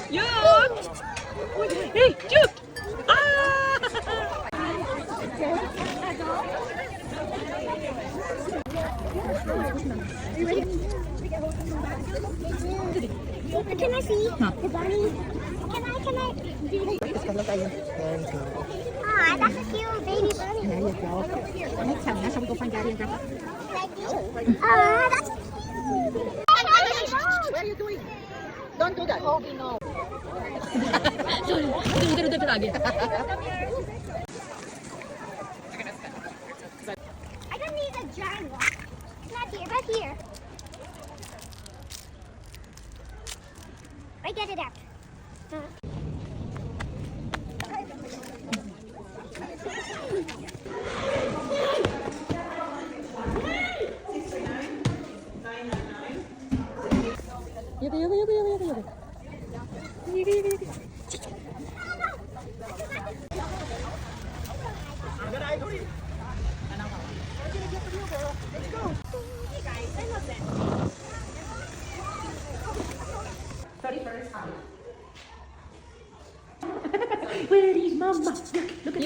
Yukt! Hey, Yukt! Ah! Can I see the bunny? Can I? Ah, that's a cute baby bunny. There you go. Next time, now shall we go find Daddy and Grandpa? Ah, that's cute. What are you doing? Don't do that. Kobe, no. Udah lagi. I don't need a giant one. Not here, but here. I get it out. Yuk. Where is Mama? Look at